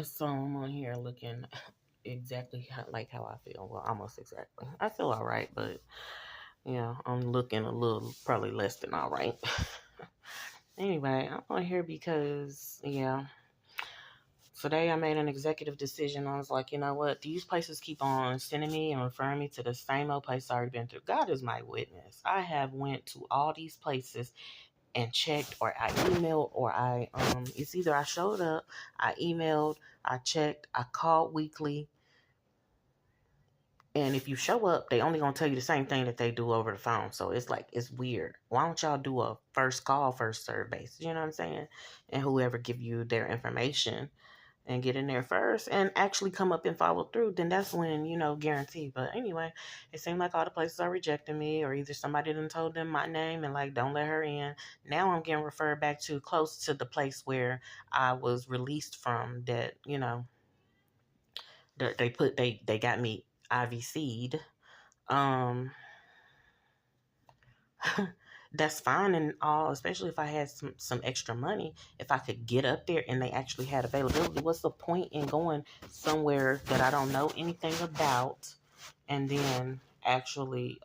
So I'm on here looking exactly like how I feel. Well, almost exactly. I feel all right, but yeah, I'm looking a little, probably less than all right. Anyway, I'm on here because, yeah, today I made an executive decision. I was like, you know what? These places keep on sending me and referring me to the same old place I already been to. God is my witness. I have went to all these places and checked, or I emailed, or it's either I showed up, I emailed, I checked, I called weekly. And if you show up, they only gonna tell you the same thing that they do over the phone. So it's like, it's weird. Why don't y'all do a first call, first serve basis? You know what I'm saying? And whoever give you their information and get in there first and actually come up and follow through, then that's when, guarantee. But anyway, it seemed like all the places are rejecting me, or either somebody done told them my name and like, don't let her in. Now I'm getting referred back to close to the place where I was released from, that, they got me IVC'd. Um, that's fine and all, especially if I had some extra money. If I could get up there and they actually had availability, what's the point in going somewhere that I don't know anything about, and then actually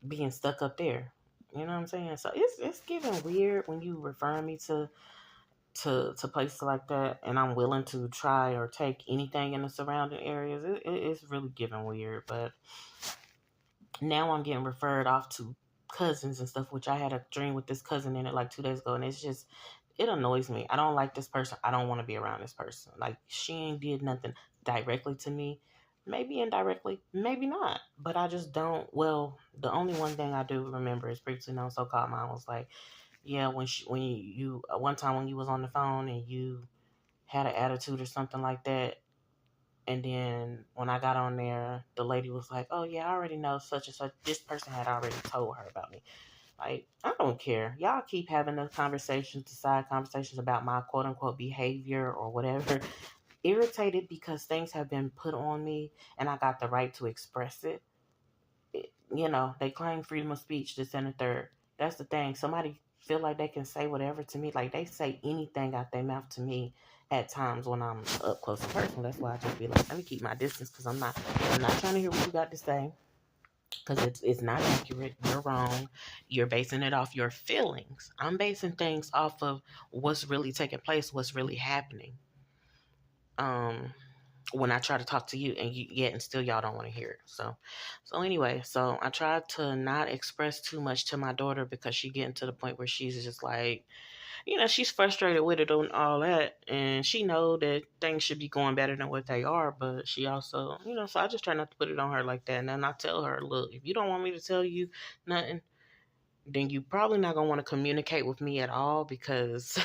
being stuck up there? You know what I'm saying? So it's getting weird when you refer me to places like that, and I'm willing to try or take anything in the surrounding areas. It's really getting weird, but now I'm getting referred off to cousins and stuff, which I had a dream with this cousin in it like 2 days ago, and it annoys me. I don't like this person. I don't want to be around this person. Like, she ain't did nothing directly to me. Maybe indirectly, maybe not. But I just don't. Well, the only one thing I do remember is previously known so-called mom was like, yeah, when you one time when you was on the phone and you had an attitude or something like that, and then when I got on there, the lady was like, "Oh yeah, I already know such and such. This person had already told her about me." Like, I don't care. Y'all keep having those conversations, the side conversations about my quote unquote behavior or whatever. Irritated because things have been put on me and I got the right to express it. They claim freedom of speech, this and the third. That's the thing. Somebody feel like they can say whatever to me. Like, they say anything out their mouth to me at times when I'm up close and personal. That's why I just be like, let me keep my distance, because I'm not trying to hear what you got to say. Because it's not accurate. You're wrong. You're basing it off your feelings. I'm basing things off of what's really taking place, what's really happening. Um, when I try to talk to you, and yet and still y'all don't want to hear it. So anyway, so I tried to not express too much to my daughter, because she getting to the point where she's just like, she's frustrated with it and all that, and she know that things should be going better than what they are, but she also, so I just try not to put it on her like that. And then I tell her, look, if you don't want me to tell you nothing, then you probably not gonna want to communicate with me at all, because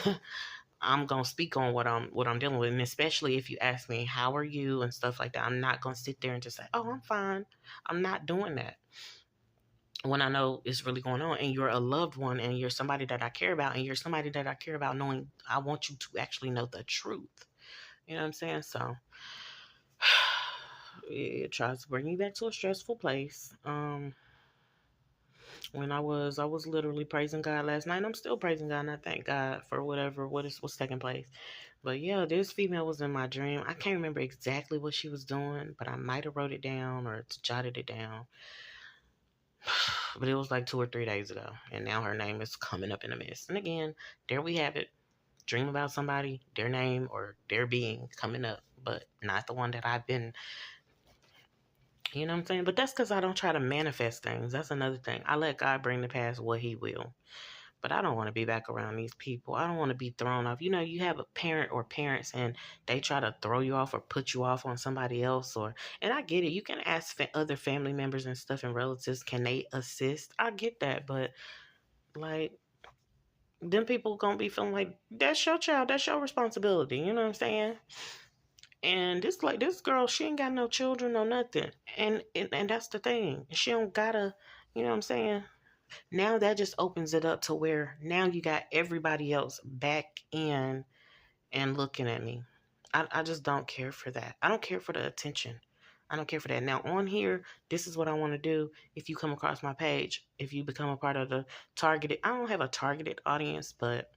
I'm gonna speak on what I'm dealing with, and especially if you ask me how are you and stuff like that, I'm not gonna sit there and just say, oh, I'm fine. I'm not doing that when I know it's really going on, and you're a loved one, and you're somebody that I care about, and you're somebody that I care about knowing. I want you to actually know the truth. You know what I'm saying? So it tries to bring me back to a stressful place. When I was literally praising God last night, and I'm still praising God, and I thank God for what's taking place. But yeah, this female was in my dream. I can't remember exactly what she was doing, but I might have wrote it down or jotted it down. But it was like 2 or 3 days ago, and now her name is coming up in the mist. And again, there we have it. Dream about somebody, their name or their being coming up, but not the one that I've been. You know what I'm saying? But that's because I don't try to manifest things. That's another thing. I let God bring to pass what He will. But I don't want to be back around these people. I don't want to be thrown off. You have a parent or parents, and they try to throw you off or put you off on somebody else. And I get it. You can ask other family members and stuff and relatives, can they assist? I get that. But, like, them people gonna be feeling like that's your child, that's your responsibility. You know what I'm saying? And this girl, she ain't got no children, no nothing. And that's the thing. She don't gotta, you know what I'm saying? Now that just opens it up to where now you got everybody else back in and looking at me. I just don't care for that. I don't care for the attention. I don't care for that. Now, on here, this is what I want to do. If you come across my page, if you become a part of the targeted, I don't have a targeted audience, but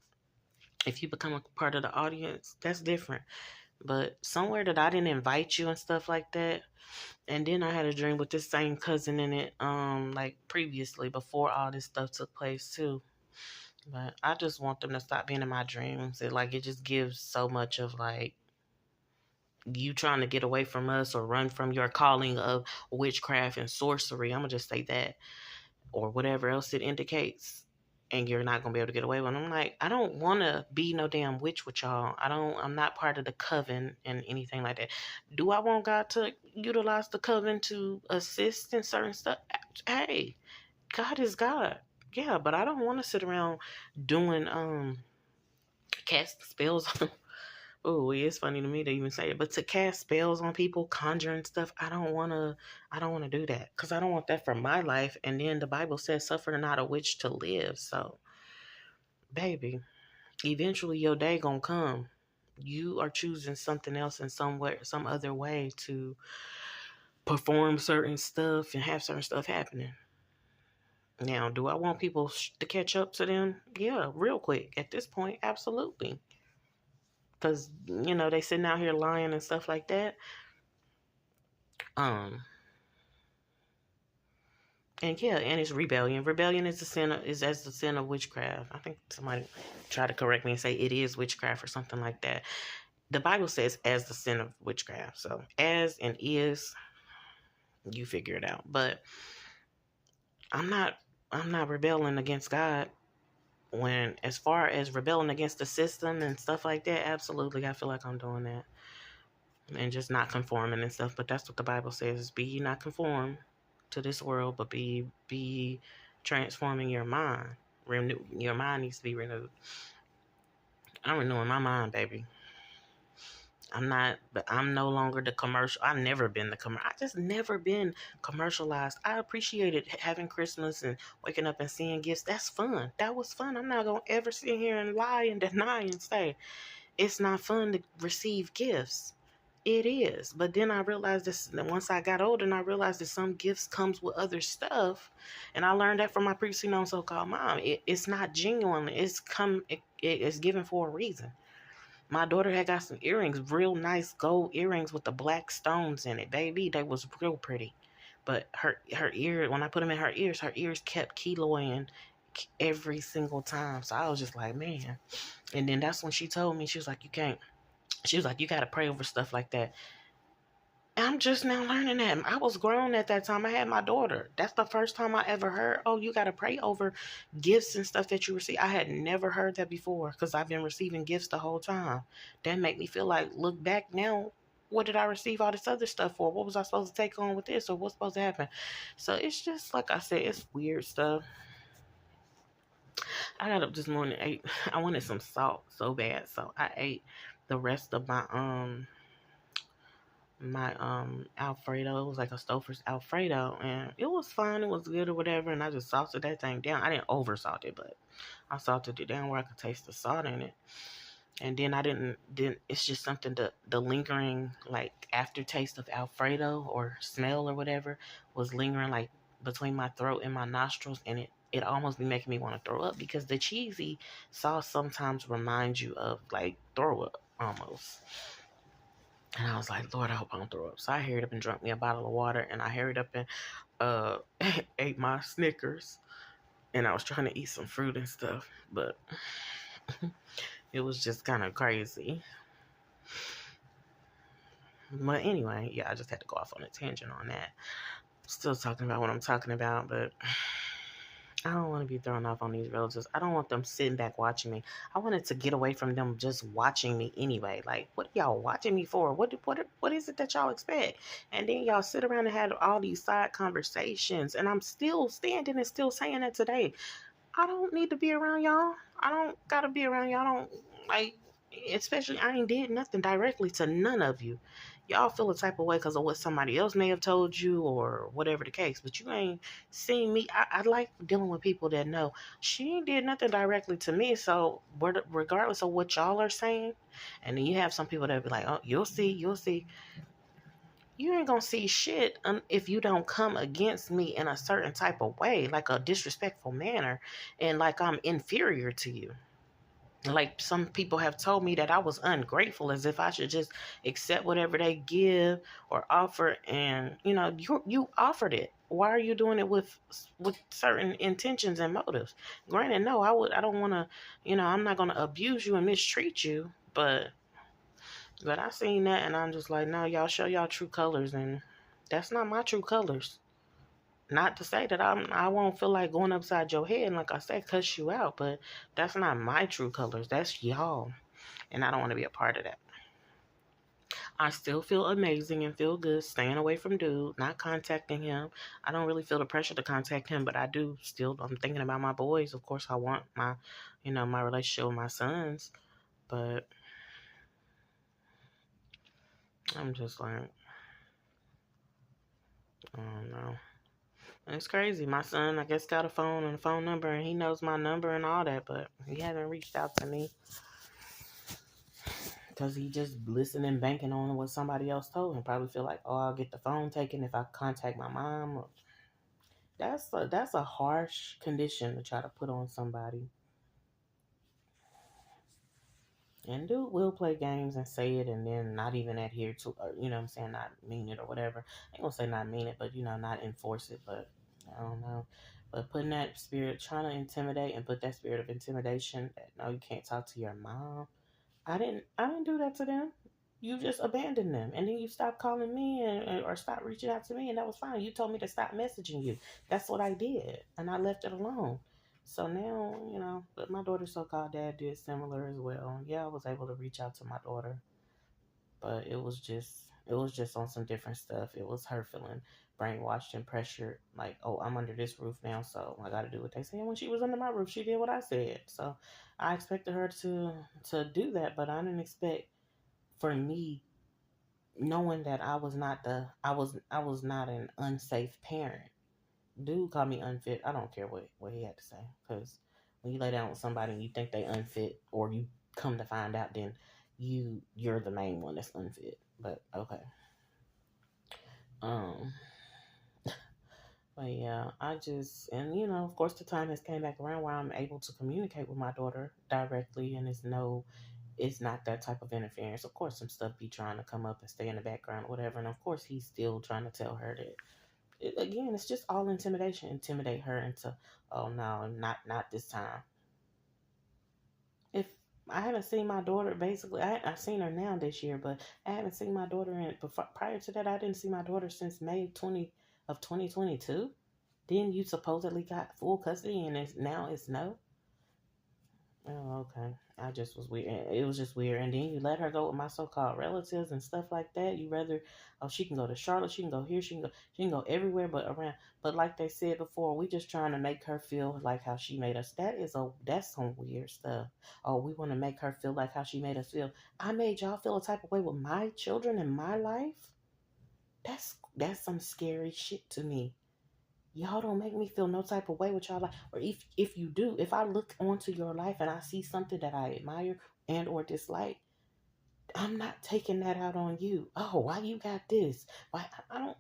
If you become a part of the audience, that's different. But somewhere that I didn't invite you and stuff like that. And then I had a dream with this same cousin in it, like previously before all this stuff took place too. But I just want them to stop being in my dreams. It just gives so much of like you trying to get away from us or run from your calling of witchcraft and sorcery. I'm gonna just say that, or whatever else it indicates, and you're not gonna be able to get away with it. I'm like, I don't want to be no damn witch with y'all. I'm not part of the coven and anything like that. Do I want God to utilize the coven to assist in certain stuff? Hey, God is God. Yeah, but I don't want to sit around doing cast spells. Oh, it's funny to me to even say it, but to cast spells on people, conjuring stuff, I don't wanna do that because I don't want that for my life. And then the Bible says, "Suffer not a witch to live." So, baby, eventually your day gonna come. You are choosing something else in some other way to perform certain stuff and have certain stuff happening. Now, do I want people to catch up to them? Yeah, real quick. At this point, absolutely. Because they sitting out here lying and stuff like that. Um, and yeah, and it's rebellion. Rebellion is is as the sin of witchcraft. I think somebody tried to correct me and say it is witchcraft or something like that. The Bible says as the sin of witchcraft. So as and is, you figure it out. But I'm not I'm not rebelling against God. When as far as rebelling against the system and stuff like that, absolutely I feel like I'm doing that. And just not conforming and stuff. But that's what the Bible says: be ye not conformed to this world, but be transforming your mind. Your mind needs to be renewed. I'm renewing my mind, baby. I'm no longer the commercial. I've never been the commercial. I just never been commercialized. I appreciated having Christmas and waking up and seeing gifts. That's fun. That was fun. I'm not going to ever sit here and lie and deny and say it's not fun to receive gifts. It is. But then I realized this once I got older, and I realized that some gifts comes with other stuff. And I learned that from my previously known so-called mom. It's not genuine. It's given for a reason. My daughter had got some earrings, real nice gold earrings with the black stones in it. Baby, they was real pretty. But her ear, when I put them in her ears kept keloing every single time. So I was just like, man. And then that's when she told me, she was like, you got to pray over stuff like that. I'm just now learning that. I was grown at that time. I had my daughter. That's the first time I ever heard, oh, you got to pray over gifts and stuff that you receive. I had never heard that before because I've been receiving gifts the whole time. That made me feel like, look back now, what did I receive all this other stuff for? What was I supposed to take on with this, or what's supposed to happen? So it's just, like I said, it's weird stuff. I got up this morning, I wanted some salt so bad. So I ate the rest of my Alfredo. It was like a Stouffer's Alfredo, and it was fine. It was good or whatever. And I just salted that thing down. I didn't over salt it, but I salted it down where I could taste the salt in it. And then I didn't. Then it's just something the lingering like aftertaste of Alfredo or smell or whatever was lingering like between my throat and my nostrils, and it almost be making me want to throw up because the cheesy sauce sometimes reminds you of like throw up almost. And I was like, Lord, I hope I don't throw up. So I hurried up and drank me a bottle of water, and I hurried up and uh ate my Snickers. And I was trying to eat some fruit and stuff, but it was just kind of crazy. But anyway, yeah, I just had to go off on a tangent on that. Still talking about what I'm talking about, but I don't want to be thrown off on these relatives. I don't want them sitting back watching me. I wanted to get away from them just watching me anyway. Like, what are y'all watching me for? What is it that y'all expect? And then y'all sit around and have all these side conversations. And I'm still standing and still saying that today. I don't need to be around y'all. I don't gotta be around y'all. I don't like, especially I ain't did nothing directly to none of you. Y'all feel a type of way because of what somebody else may have told you or whatever the case, but you ain't seen me. I like dealing with people that know she ain't did nothing directly to me. So regardless of what y'all are saying, and then you have some people that be like, oh, you'll see. You ain't gonna see shit if you don't come against me in a certain type of way, like a disrespectful manner, and like I'm inferior to you. Like some people have told me that I was ungrateful, as if I should just accept whatever they give or offer. And you offered it. Why are you doing it with certain intentions and motives? Granted, no, I don't want to. I'm not going to abuse you and mistreat you, but I seen that and I'm just like, no, y'all show y'all true colors, and that's not my true colors. Not to say that I won't feel like going upside your head and, like I said, cuss you out, but that's not my true colors. That's y'all, and I don't want to be a part of that. I still feel amazing and feel good staying away from dude, not contacting him. I don't really feel the pressure to contact him, but I do still. I'm thinking about my boys. Of course, I want my relationship with my sons, but I'm just like, I don't know. It's crazy. My son, I guess, got a phone and a phone number, and he knows my number and all that, but he hasn't reached out to me because he just listened and banking on what somebody else told him. Probably feel like, oh, I'll get the phone taken if I contact my mom. That's a harsh condition to try to put on somebody. And dude will play games and say it and then not even adhere to, or, what I'm saying, not mean it or whatever. I ain't gonna say not mean it, but, not enforce it. But I don't know. But putting that spirit, trying to intimidate and put that spirit of intimidation that, no, you can't talk to your mom. I didn't do that to them. You just abandoned them. And then you stopped calling me or stopped reaching out to me, and that was fine. You told me to stop messaging you. That's what I did. And I left it alone. So now, but my daughter's so-called dad did similar as well. Yeah, I was able to reach out to my daughter, but it was just on some different stuff. It was her feeling brainwashed and pressured, like, oh, I'm under this roof now, so I got to do what they say. And when she was under my roof, she did what I said. So I expected her to do that, but I didn't expect for me, knowing that I was not an unsafe parent. Dude called me unfit. I don't care what he had to say, because when you lay down with somebody and you think they unfit, or you come to find out, then you're the main one that's unfit. But okay. Um but yeah, I just, and of course the time has came back around where I'm able to communicate with my daughter directly, and it's not that type of interference. Of course some stuff be trying to come up and stay in the background or whatever, and of course he's still trying to tell her that again, it's just all intimidation. Intimidate her into, oh no, not this time. If I haven't seen my daughter, basically, I've seen her now this year, but I haven't seen my daughter prior to that, I didn't see my daughter since May 2022. Then you supposedly got full custody, and now it's no. Oh, okay. I just was weird. It was just weird. And then you let her go with my so-called relatives and stuff like that. You rather, oh, she can go to Charlotte, she can go here, she can go everywhere but around. But like they said before, we just trying to make her feel like how she made us. That's some weird stuff. Oh, we want to make her feel like how she made us feel. I made y'all feel a type of way with my children in my life. That's some scary shit to me. Y'all don't make me feel no type of way with y'all life. Or if you do, if I look onto your life and I see something that I admire and or dislike, I'm not taking that out on you. Oh, why you got this? Why I don't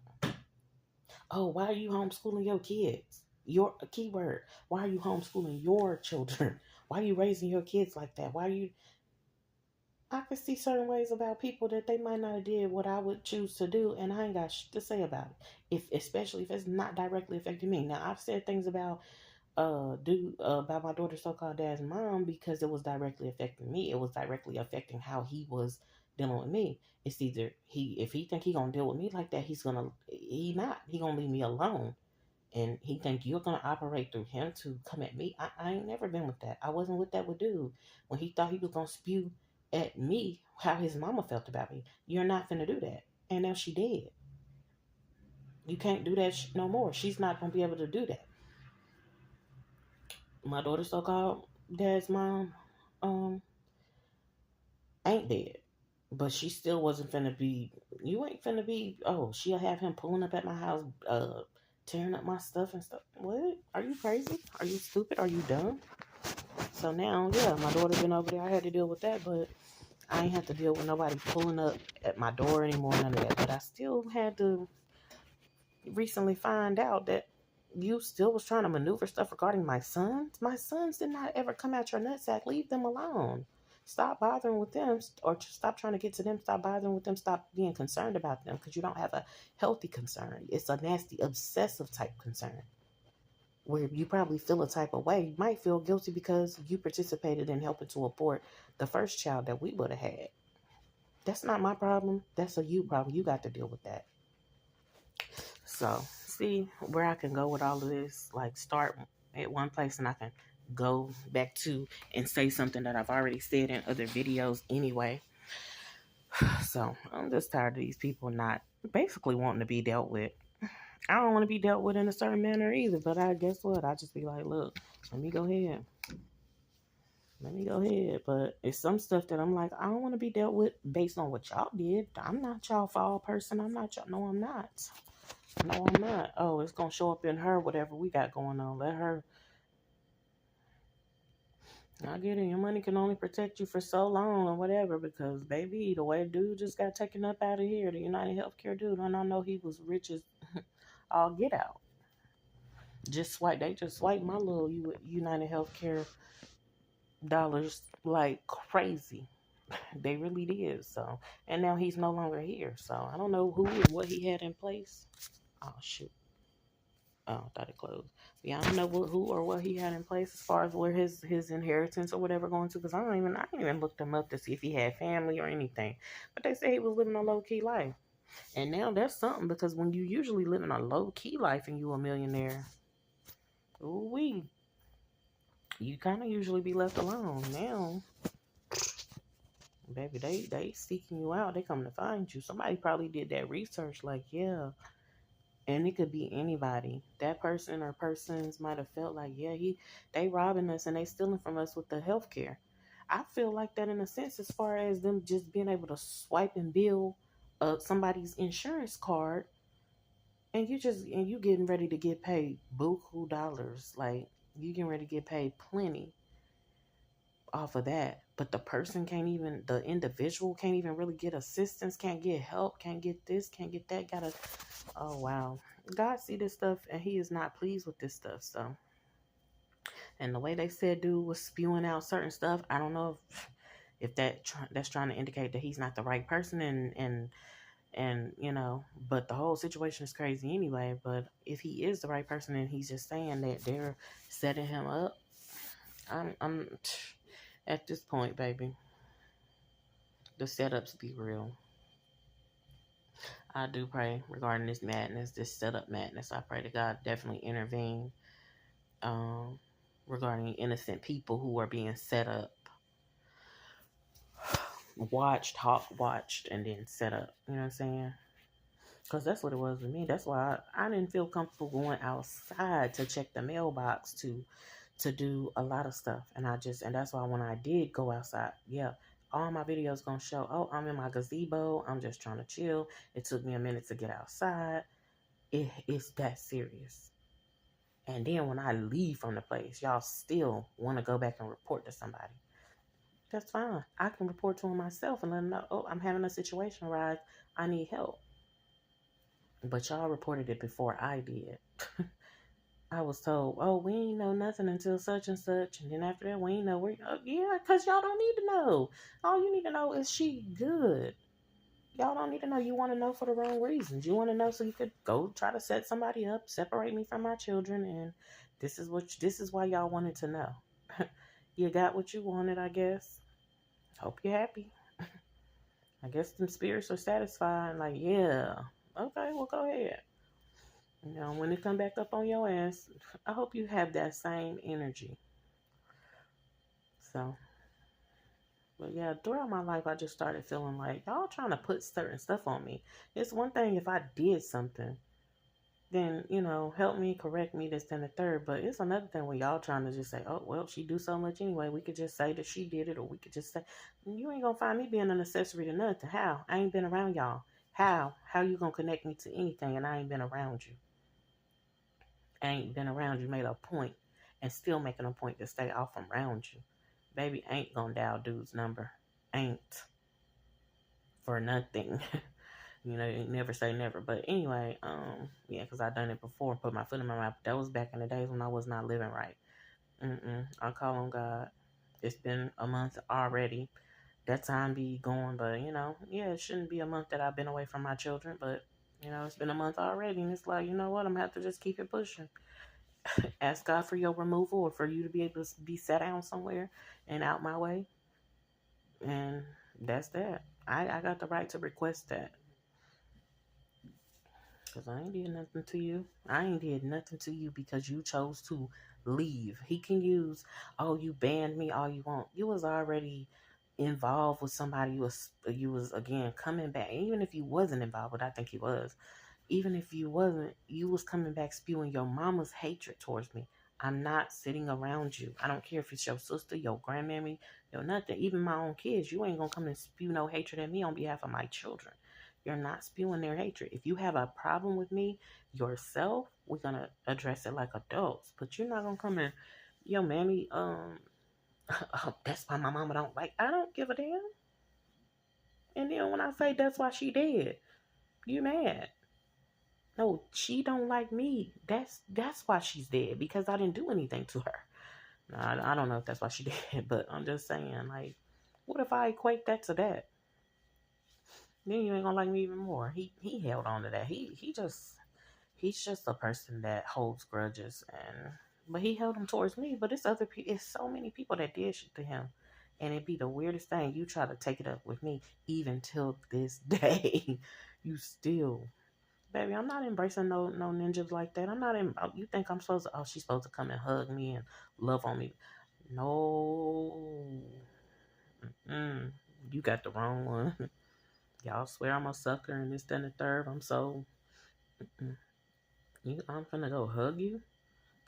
Oh, why are you homeschooling your kids? Your keyword. Why are you homeschooling your children? Why are you raising your kids like that? Why are you I can see certain ways about people that they might not have did what I would choose to do, and I ain't got shit to say about it. Especially if it's not directly affecting me. Now I've said things about my daughter's so-called dad's mom because it was directly affecting me. It was directly affecting how he was dealing with me. It's either if he think he gonna deal with me like that, he gonna leave me alone, and he think you're gonna operate through him to come at me. I ain't never been with that. I wasn't with that with dude when he thought he was gonna spew at me how his mama felt about me. You're not finna do that, and now she dead. You can't do that no more. She's not gonna be able to do that. My daughter's so-called dad's mom um ain't dead, but she still wasn't finna be. You ain't finna be. Oh, she'll have him pulling up at my house, tearing up my stuff and stuff. What? Are you crazy? Are you stupid? Are you dumb? So now, yeah, my daughter been over there. I had to deal with that, but I ain't have to deal with nobody pulling up at my door anymore. None of that. But I still had to recently find out that you still was trying to maneuver stuff regarding my sons. My sons did not ever come out your nutsack. Leave them alone. Stop bothering with them, or stop trying to get to them. Stop bothering with them. Stop being concerned about them, because you don't have a healthy concern. It's a nasty, obsessive type concern where you probably feel a type of way. You might feel guilty because you participated in helping to abort the first child that we would have had. That's not my problem. That's a you problem. You got to deal with that. So, see where I can go with all of this. Like, start at one place and I can go back to and say something that I've already said in other videos anyway. So, I'm just tired of these people not basically wanting to be dealt with. I don't want to be dealt with in a certain manner either, but I guess what? I just be like, look, let me go ahead. Let me go ahead. But it's some stuff that I'm like, I don't want to be dealt with based on what y'all did. I'm not y'all fall person. I'm not y'all. No, I'm not. No, I'm not. Oh, it's going to show up in her, whatever we got going on. Let her. I get it. Your money can only protect you for so long or whatever, because, baby, the way dude just got taken up out of here, the United Healthcare dude, and I know he was rich as all get out. They just swiped my little United Healthcare dollars like crazy. They really did. So, and now he's no longer here. So I don't know who and what he had in place. Oh shoot. Oh, I thought it closed. Yeah, I don't know who or what he had in place as far as where his inheritance or whatever going to. Because I didn't even look him up to see if he had family or anything. But they say he was living a low key life, and now that's something, because when you usually live in a low key life and you a millionaire, ooh wee, you kind of usually be left alone. Now, baby, they seeking you out. They come to find you. Somebody probably did that research. Like, yeah. And it could be anybody. That person or persons might have felt like, yeah, they robbing us and they stealing from us with the healthcare. I feel like that in a sense, as far as them just being able to swipe and bill somebody's insurance card, and you getting ready to get paid buku dollars. Like, you getting ready to get paid plenty off of that, but the individual can't even really get assistance, can't get help, can't get this, can't get that. Oh wow, God see this stuff and he is not pleased with this stuff. So, and the way they said dude was spewing out certain stuff, I don't know if that's trying to indicate that he's not the right person, and but the whole situation is crazy anyway. But if he is the right person and he's just saying that they're setting him up, I'm at this point, baby, the setups be real. I do pray regarding this madness, this setup madness. I pray to God definitely intervene regarding innocent people who are being set up, watched, and then set up. You know what I'm saying? Because that's what it was with me. That's why I didn't feel comfortable going outside to check the mailbox to do a lot of stuff. And that's why when I did go outside, yeah, all my videos gonna show, oh, I'm in my gazebo, I'm just trying to chill. It took me a minute to get outside. It's that serious. And then when I leave from the place, y'all still want to go back and report to somebody. That's fine. I can report to them myself and let them know, oh, I'm having a situation where I need help. But y'all reported it before I did. I was told, oh, we ain't know nothing until such and such. And then after that, we ain't know where. Yeah, because y'all don't need to know. All you need to know is she good. Y'all don't need to know. You want to know for the wrong reasons. You want to know so you could go try to set somebody up, separate me from my children. And this is why y'all wanted to know. You got what you wanted, I guess. Hope you're happy. I guess them spirits are satisfied. Like, yeah. Okay, well, go ahead. When it come back up on your ass, I hope you have that same energy. So, but yeah, throughout my life, I just started feeling like y'all trying to put certain stuff on me. It's one thing if I did something, then, help me, correct me, this, and the third. But it's another thing when y'all trying to just say, oh, well, she do so much anyway. We could just say that she did it, or we could just say, you ain't going to find me being an accessory to nothing. How? I ain't been around y'all. How? How you going to connect me to anything and I ain't been around you? Ain't been around you, made a point, and still making a point to stay off from around you. Baby, ain't gonna dial dude's number. Ain't. For nothing. You know, you never say never. But anyway, yeah, because I done it before, put my foot in my mouth. That was back in the days when I was not living right. I call on God. It's been a month already. That time be going, but yeah, it shouldn't be a month that I've been away from my children, but it's been a month already, and it's like, you know what, I'm gonna have to just keep it pushing. Ask God for your removal or for you to be able to be sat down somewhere and out my way, and that's that. I got the right to request that. Because I ain't did nothing to you. I ain't did nothing to you because you chose to leave. He can use, oh, you banned me all you want. You was already involved with somebody. You was again coming back. Even if you wasn't involved, but I think he was. Even if you wasn't, you was coming back spewing your mama's hatred towards me. I'm not sitting around you. I don't care if it's your sister, your grandmammy, your nothing. Even my own kids. You ain't gonna come and spew no hatred at me on behalf of my children. You're not spewing their hatred. If you have a problem with me yourself, we're gonna address it like adults. But you're not gonna come in, yo, mammy, oh, that's why my mama don't like. I don't give a damn. And then when I say that's why she dead, you mad. No, she don't like me. That's why she's dead, because I didn't do anything to her. I don't know if that's why she did, but I'm just saying, like, what if I equate that to that? Then you ain't gonna like me even more. He held on to that. He's just a person that holds grudges, but he held them towards me. But it's other people. It's so many people that did shit to him, and it'd be the weirdest thing. You try to take it up with me, even till this day, you still. Baby, I'm not embracing no ninjas like that. I'm not in. You think I'm supposed to? Oh, she's supposed to come and hug me and love on me. No, you got the wrong one. Y'all swear I'm a sucker and this, that, and the third. I'm so. I'm finna go hug you.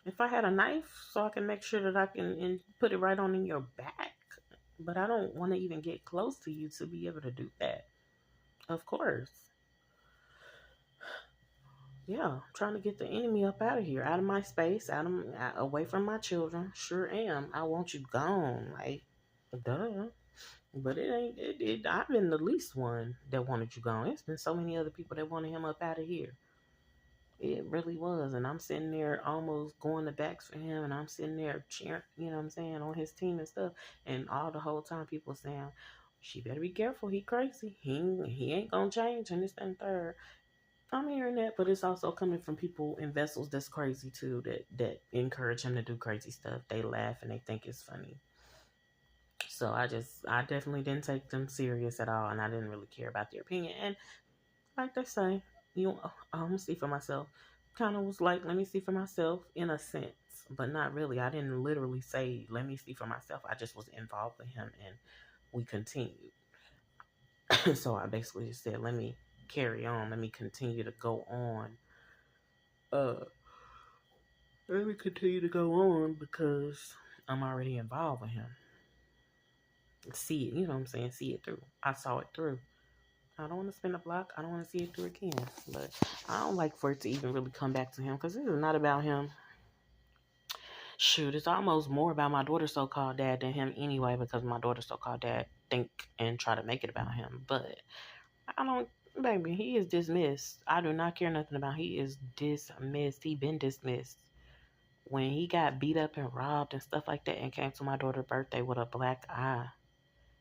If I had a knife, so I can make sure that I can and put it right on in your back. But I don't want to even get close to you to be able to do that. Of course. Yeah, trying to get the enemy up out of here, out of my space, away from my children. Sure am. I want you gone, like, duh. But it ain't. I've been the least one that wanted you gone. It's been so many other people that wanted him up out of here. It really was, and I'm sitting there almost going to backs for him, and I'm sitting there cheering. You know what I'm saying, on his team and stuff. And all the whole time, people saying, "She better be careful. He crazy. He ain't gonna change." And this and third. I'm hearing that, but it's also coming from people in vessels that's crazy too, that encourage him to do crazy stuff. They laugh and they think it's funny. So I definitely didn't take them serious at all, and I didn't really care about their opinion. And like they say, I'm gonna see for myself. Kind of was like, let me see for myself in a sense, but not really. I didn't literally say, let me see for myself. I just was involved with him, and we continued. So I basically just said, let me carry on. Let me continue to go on. Uh, Let me continue to go on because I'm already involved with him. See it, you know what I'm saying? See it through. I saw it through. I don't want to spin the block. I don't want to see it through again. But I don't like for it to even really come back to him because this is not about him. Shoot, it's almost more about my daughter's so-called dad than him anyway, because my daughter's so-called dad think and try to make it about him. But I don't, baby, he is dismissed. I do not care nothing about. He is dismissed. He been dismissed. When he got beat up and robbed and stuff like that and came to my daughter's birthday with a black eye,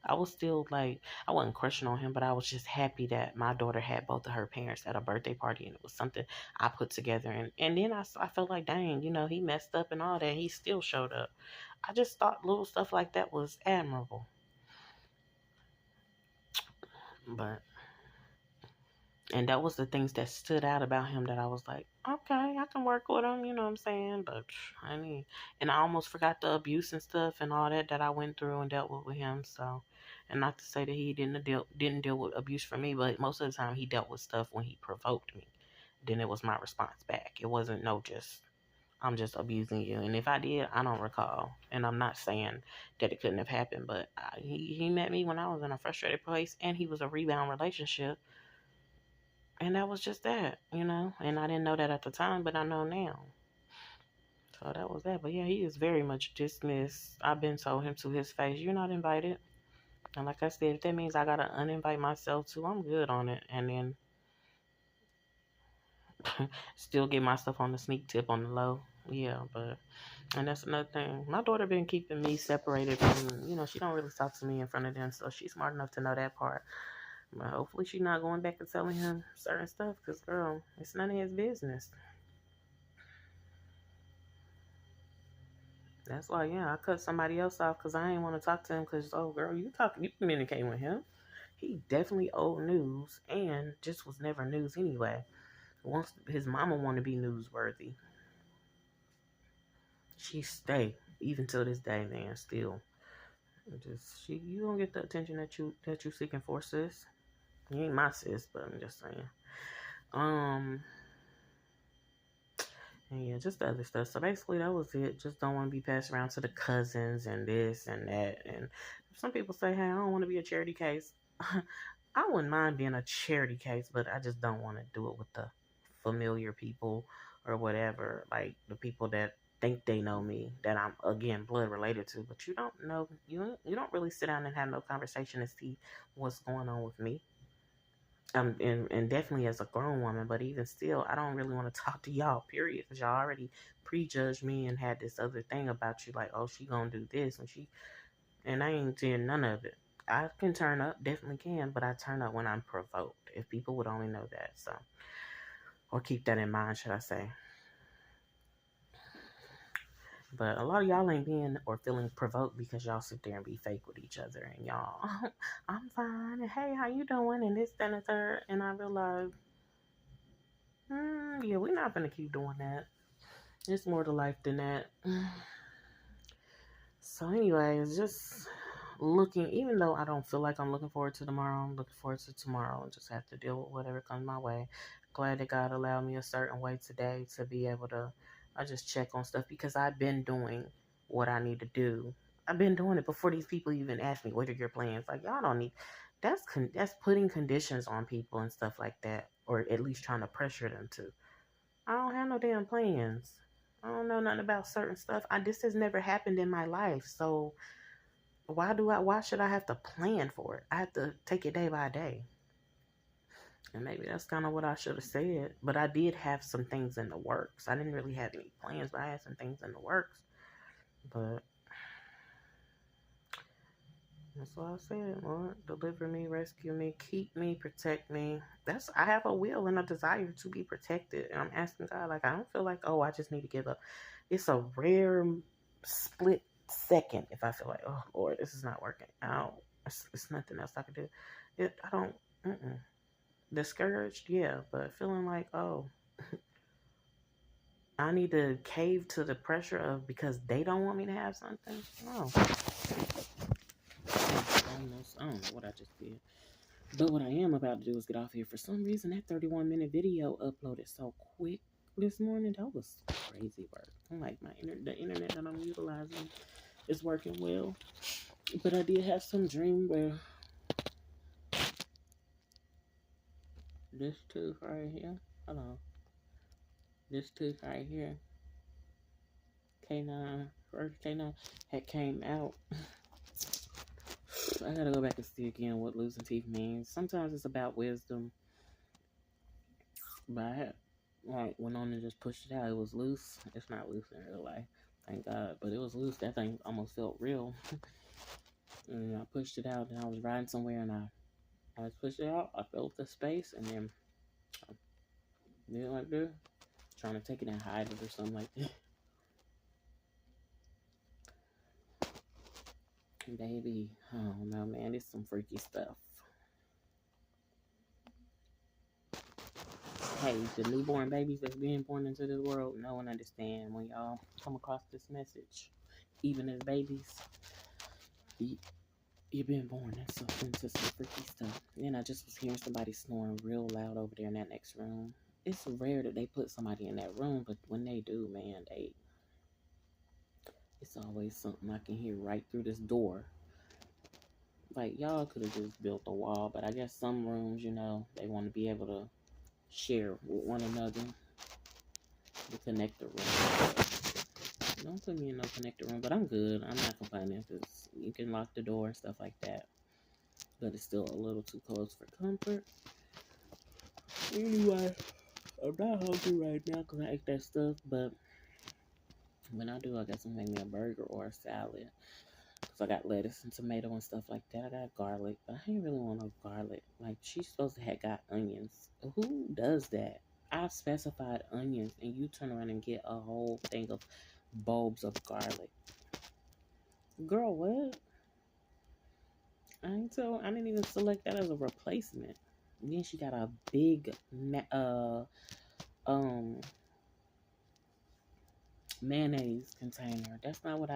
I was still like, I wasn't crushing on him, but I was just happy that my daughter had both of her parents at a birthday party, and it was something I put together. And then I felt like, dang, he messed up and all that. He still showed up. I just thought little stuff like that was admirable. But And that was the things that stood out about him that I was like, okay, I can work with him, you know what I'm saying? But and I almost forgot the abuse and stuff and all that I went through and dealt with him. So, and not to say that he didn't deal with abuse for me, but most of the time he dealt with stuff when he provoked me. Then it was my response back. It wasn't I'm just abusing you. And if I did, I don't recall. And I'm not saying that it couldn't have happened, but he met me when I was in a frustrated place, and he was a rebound relationship. And that was just that, And I didn't know that at the time, but I know now. So that was that. But yeah, he is very much dismissed. I've been told him to his face, you're not invited. And like I said, if that means I gotta uninvite myself too, I'm good on it. And then Still get my stuff on the sneak tip on the low. Yeah, but and that's another thing. My daughter been keeping me separated from, she don't really talk to me in front of them, so she's smart enough to know that part. But hopefully she's not going back and telling him certain stuff, because, girl, it's none of his business. That's why, yeah, I cut somebody else off because I ain't want to talk to him because, oh, girl, you communicate with him. He definitely old news and just was never news anyway. Once his mama want to be newsworthy, she stay even till this day, man. Still, you don't get the attention that you seeking for, sis. You ain't my sis, but I'm just saying. And yeah, just the other stuff. So basically, that was it. Just don't want to be passed around to the cousins and this and that. And some people say, hey, I don't want to be a charity case. I wouldn't mind being a charity case, but I just don't want to do it with the familiar people or whatever. Like the people that think they know me, that I'm, again, blood related to. But you don't know, you don't really sit down and have no conversation to see what's going on with me. And definitely as a grown woman, but even still, I don't really want to talk to y'all, period, because y'all already prejudged me and had this other thing about you, like, oh, she gonna do this, and I ain't doing none of it. I can turn up, definitely can, but I turn up when I'm provoked. If people would only know that, so, or keep that in mind, should I say. But a lot of y'all ain't being or feeling provoked because y'all sit there and be fake with each other and y'all, oh, I'm fine, and hey, how you doing, and this, that, and the third, and I realize, yeah, we're not gonna keep doing that. It's more to life than that. So, anyways, just looking, even though I don't feel like I'm looking forward to tomorrow, I'm looking forward to tomorrow and just have to deal with whatever comes my way. Glad that God allowed me a certain way today to be able to, I just check on stuff because I've been doing what I need to do. I've been doing it before these people even ask me, what are your plans? Like, y'all don't need, that's putting conditions on people and stuff like that, or at least trying to pressure them to. I don't have no damn plans. I don't know nothing about certain stuff. This has never happened in my life. So why should I have to plan for it? I have to take it day by day. And maybe that's kind of what I should have said. But I did have some things in the works. I didn't really have any plans, but I had some things in the works. But that's what I said, Lord. Deliver me, rescue me, keep me, protect me. I have a will and a desire to be protected. And I'm asking God, like, I don't feel like, oh, I just need to give up. It's a rare split second if I feel like, oh, Lord, this is not working out. It's nothing else I can do. I don't, discouraged, yeah, but feeling like, oh, I need to cave to the pressure of because they don't want me to have something. No. I don't know what I just did. But what I am about to do is get off here. For some reason, that 31-minute video uploaded so quick this morning. That was crazy work. I'm like, the internet that I'm utilizing is working well. But I did have some dream where this tooth right here, hold on, this tooth right here, first K9 had came out. I gotta go back and see again what losing teeth means. Sometimes it's about wisdom. But I went on and just pushed it out. It was loose. It's not loose in real life, thank God. But it was loose. That thing almost felt real. And I pushed it out, and I was riding somewhere, and I just pushed it out. I felt the space, and then I did like this, trying to take it and hide it or something like that. Baby, oh no, man, it's some freaky stuff. Hey, the newborn babies that's being born into this world, know and understand when y'all come across this message, even as babies, you've been born into some freaky stuff. And I just was hearing somebody snoring real loud over there in that next room. It's rare that they put somebody in that room, but when they do, man, it's always something I can hear right through this door. Like, y'all could have just built a wall, but I guess some rooms, they want to be able to share with one another. The connector room. Don't put me in no connector room, but I'm good. I'm not complaining because you can lock the door and stuff like that. But it's still a little too close for comfort. Anyway, I'm not hungry right now because I ate that stuff, but when I do, I guess I'm making me a burger or a salad. Because I got lettuce and tomato and stuff like that. I got garlic, but I ain't really want no garlic. Like, she's supposed to have got onions. Who does that? I've specified onions, and you turn around and get a whole thing of bulbs of garlic. Girl, what? I didn't even select that as a replacement. Then she got a big um mayonnaise container. That's not what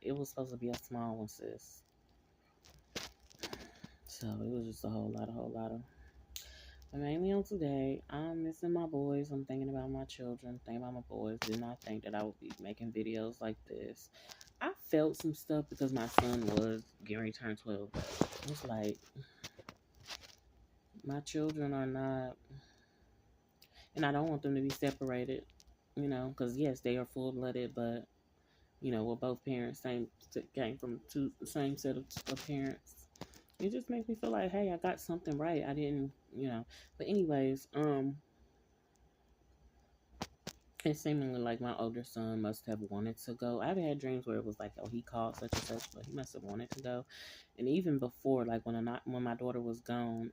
it was supposed to be a small one, sis. So it was just a whole lot of. But mainly on today, I'm missing my boys. I'm thinking about my children, thinking about my boys. Did not think that I would be making videos like this. I felt some stuff because my son was getting ready to turn 12. It's like, my children are not, and I don't want them to be separated, because yes, they are full-blooded, but, we're both parents, came from the same set of parents. It just makes me feel like, hey, I got something right. I didn't, but anyways, it seemingly like my older son must have wanted to go. I've had dreams where it was like, oh, he called such and such, but he must have wanted to go. And even before, like when my daughter was gone,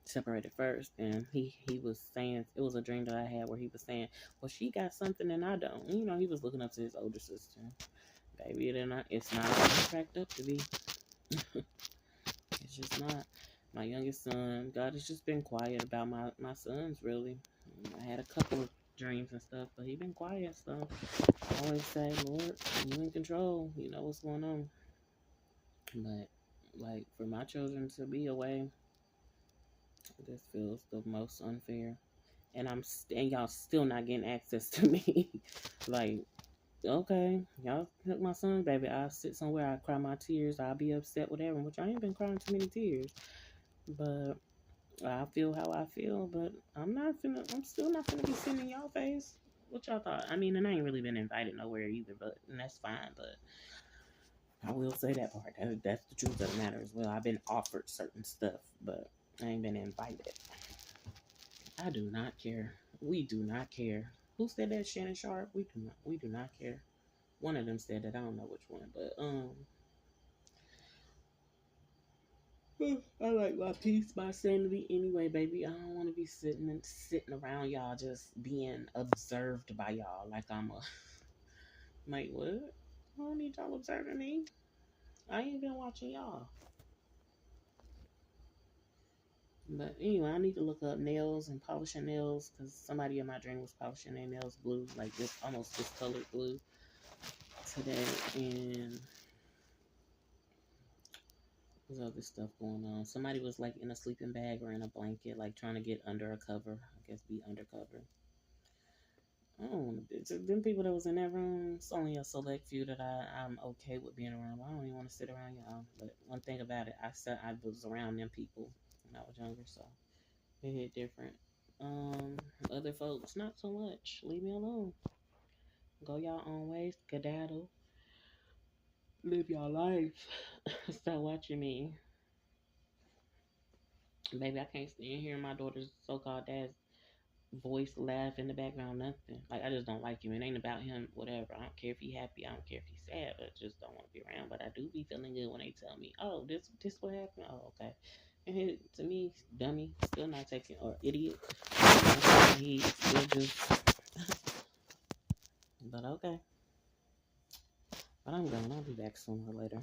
separated first, and he was saying, it was a dream that I had where he was saying, well, she got something and I don't. He was looking up to his older sister. Baby, it's not cracked up to be. It's just not. My youngest son, God has just been quiet about my sons, really. I had a couple of dreams and stuff, but he been quiet, so I always say, Lord, you in control. You know what's going on. But, like, for my children to be away, this feels the most unfair. And and y'all still not getting access to me. Like, okay, y'all took my son, baby. I'll sit somewhere, I'll cry my tears, I'll be upset, whatever, which I ain't been crying too many tears. But I feel how I feel, but I'm still not gonna be sitting in y'all face. What y'all thought? I mean, and I ain't really been invited nowhere either, and that's fine, but I will say that part. That's the truth of the matter as well. I've been offered certain stuff, but I ain't been invited. I do not care. We do not care. Who said that? Shannon Sharp? We do not care. One of them said that. I don't know which one, but I like my peace, my sanity. Anyway, baby, I don't want to be sitting around y'all just being observed by y'all like I'm a. Like, what? I don't need y'all observing me. I ain't been watching y'all. But anyway, I need to look up nails and polishing nails because somebody in my dream was polishing their nails blue, like this almost discolored blue today. And there's other stuff going on. Somebody was like in a sleeping bag or in a blanket, like trying to get under a cover. I guess be undercover. I don't want to. Them people that was in that room, it's only a select few that I'm okay with being around. I don't even want to sit around y'all. But one thing about it, I was around them people when I was younger, so it hit different. Other folks, not so much. Leave me alone. Go y'all own ways, skedaddle, live your life. Stop watching me. Baby, I can't stand hearing my daughter's so-called dad's voice laugh in the background, nothing. Like, I just don't like him. It ain't about him, whatever. I don't care if he happy. I don't care if he's sad, but I just don't want to be around. But I do be feeling good when they tell me, oh, this what happened? Oh, okay. And to me, dummy, still not taking, or idiot. He still just, but okay. But I'm gone. I'll be back sooner or later.